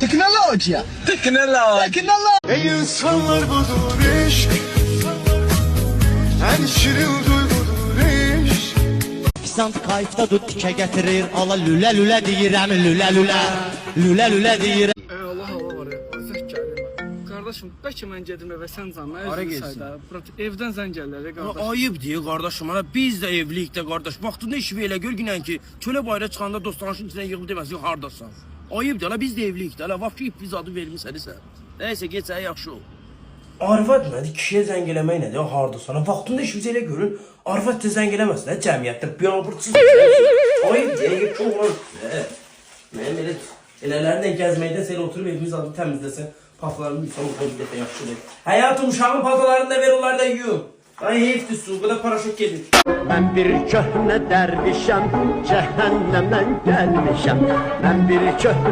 Teknolojiya. Ey insanlar budur iş, en şirin duygudur iş. Sant kayıfda tut tikə gətirir, ala lülə lülə deyirəm, lülə lülə, lülə lülə deyirəm. Allah Allah var ya, zəng gəlir. Qardaşım, bəlkə mən gedim evə, sən canına, özün sayda. Evdən zəng gəlirlər, qardaş. Ayıb deyir qardaşım, ana biz də evlilikdə qardaş. Vaxtında iş elə gör günən ki, çölə bayra çıxanda dostanışın içinə yığılıb deməsin hardasan. Ayıb deyir, biz də evlilikdə, ala vəfki ipviz adı vermisən sən. Nəysə, geç yaxşı ol. Arvad nədir? Kişiyə zəng eləmək nədir? Hardasan? Vaxtında işimiz elə görün. Arvad da zəng eləməsin də cəmiyyətdə biabırçısın. Ayıb deyir, çox olur. Mənim elələrlə gəzməkdən sənə oturub evimiz adı təmizləsən. Papalarını yıxan oxudu defa yaxşıdır. Həyatım uşağın papalarını da ver, onları da yuyum. Ay heyfdir su, bu da paraşok gelir. Mən bir köhnə dərvişəm, cəhənnəmdən gəlmişəm. Mən bir köhnə